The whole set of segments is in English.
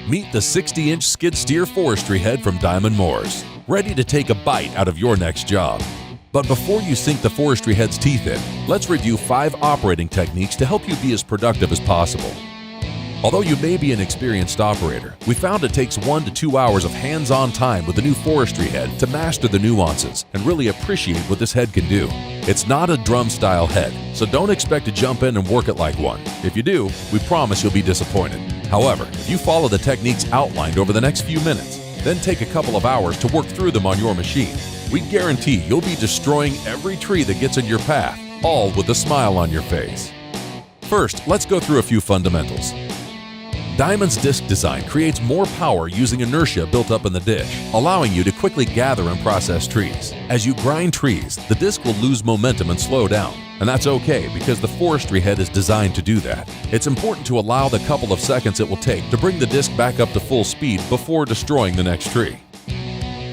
Meet the 60-inch skid steer forestry head from Diamond Mowers, ready to take a bite out of your next job. But before you sink the forestry head's teeth in, let's review 5 operating techniques to help you be as productive as possible. Although you may be an experienced operator, we found it takes 1 to 2 hours of hands-on time with the new forestry head to master the nuances and really appreciate what this head can do. It's not a drum-style head, so don't expect to jump in and work it like one. If you do, we promise you'll be disappointed. However, if you follow the techniques outlined over the next few minutes, then take a couple of hours to work through them on your machine, we guarantee you'll be destroying every tree that gets in your path, all with a smile on your face. First, let's go through a few fundamentals. Diamond's disc design creates more power using inertia built up in the dish, allowing you to quickly gather and process trees. As you grind trees, the disc will lose momentum and slow down, and that's okay because the forestry head is designed to do that. It's important to allow the couple of seconds it will take to bring the disc back up to full speed before destroying the next tree.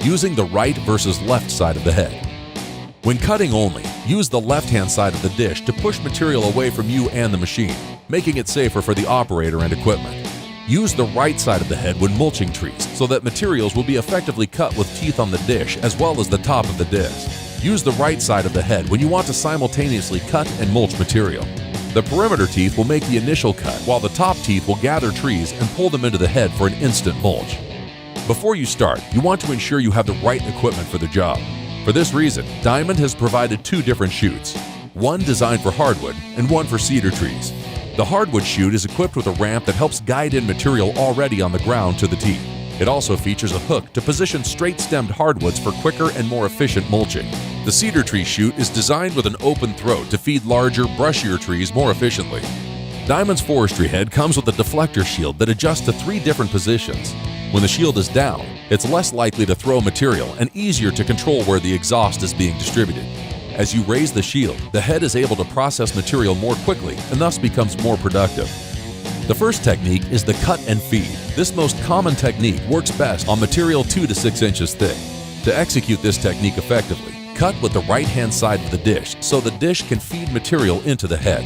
Using the right versus left side of the head. When cutting only, use the left-hand side of the dish to push material away from you and the machine, making it safer for the operator and equipment. Use the right side of the head when mulching trees so that materials will be effectively cut with teeth on the dish as well as the top of the disc. Use the right side of the head when you want to simultaneously cut and mulch material. The perimeter teeth will make the initial cut while the top teeth will gather trees and pull them into the head for an instant mulch. Before you start, you want to ensure you have the right equipment for the job. For this reason, Diamond has provided 2 different chutes, one designed for hardwood and one for cedar trees. The hardwood chute is equipped with a ramp that helps guide in material already on the ground to the teeth. It also features a hook to position straight-stemmed hardwoods for quicker and more efficient mulching. The cedar tree chute is designed with an open throat to feed larger, brushier trees more efficiently. Diamond's forestry head comes with a deflector shield that adjusts to 3 different positions. When the shield is down, it's less likely to throw material and easier to control where the exhaust is being distributed. As you raise the shield, the head is able to process material more quickly and thus becomes more productive. The first technique is the cut and feed. This most common technique works best on material 2 to 6 inches thick. To execute this technique effectively, cut with the right-hand side of the dish so the dish can feed material into the head.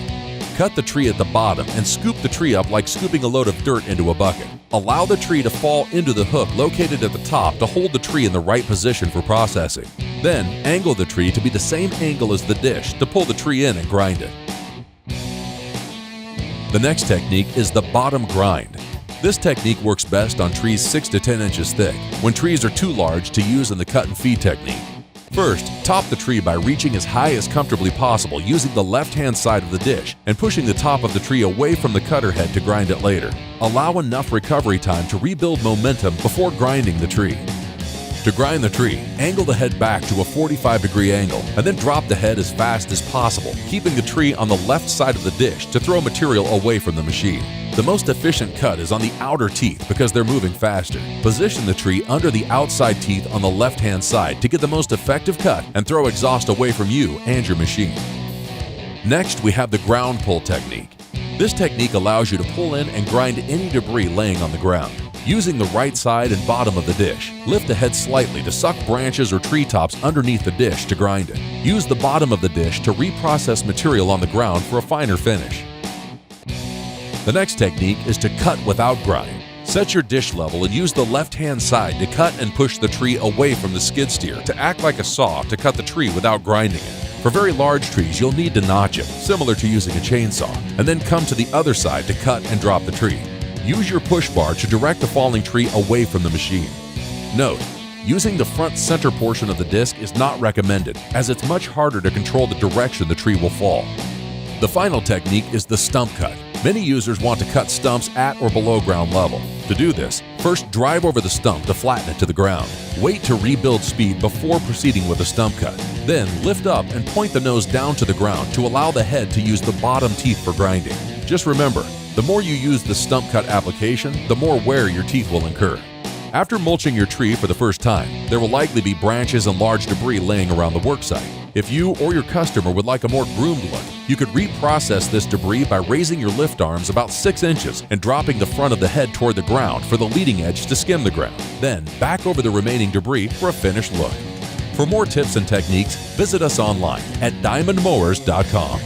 Cut the tree at the bottom and scoop the tree up like scooping a load of dirt into a bucket. Allow the tree to fall into the hook located at the top to hold the tree in the right position for processing. Then, angle the tree to be the same angle as the dish to pull the tree in and grind it. The next technique is the bottom grind. This technique works best on trees 6 to 10 inches thick, when trees are too large to use in the cut and feed technique. First, top the tree by reaching as high as comfortably possible using the left-hand side of the dish and pushing the top of the tree away from the cutter head to grind it later. Allow enough recovery time to rebuild momentum before grinding the tree. To grind the tree, angle the head back to a 45-degree angle and then drop the head as fast as possible, keeping the tree on the left side of the dish to throw material away from the machine. The most efficient cut is on the outer teeth because they're moving faster. Position the tree under the outside teeth on the left-hand side to get the most effective cut and throw exhaust away from you and your machine. Next, we have the ground pull technique. This technique allows you to pull in and grind any debris laying on the ground. Using the right side and bottom of the dish, lift the head slightly to suck branches or tree tops underneath the dish to grind it. Use the bottom of the dish to reprocess material on the ground for a finer finish. The next technique is to cut without grind. Set your dish level and use the left-hand side to cut and push the tree away from the skid steer to act like a saw to cut the tree without grinding it. For very large trees, you'll need to notch it, similar to using a chainsaw, and then come to the other side to cut and drop the tree. Use your push bar to direct the falling tree away from the machine. Note, using the front center portion of the disc is not recommended, as it's much harder to control the direction the tree will fall. The final technique is the stump cut. Many users want to cut stumps at or below ground level. To do this, first drive over the stump to flatten it to the ground. Wait to rebuild speed before proceeding with a stump cut. Then lift up and point the nose down to the ground to allow the head to use the bottom teeth for grinding. Just remember, the more you use the stump cut application, the more wear your teeth will incur. After mulching your tree for the first time, there will likely be branches and large debris laying around the worksite. If you or your customer would like a more groomed look, you could reprocess this debris by raising your lift arms about 6 inches and dropping the front of the head toward the ground for the leading edge to skim the ground. Then back over the remaining debris for a finished look. For more tips and techniques, visit us online at diamondmowers.com.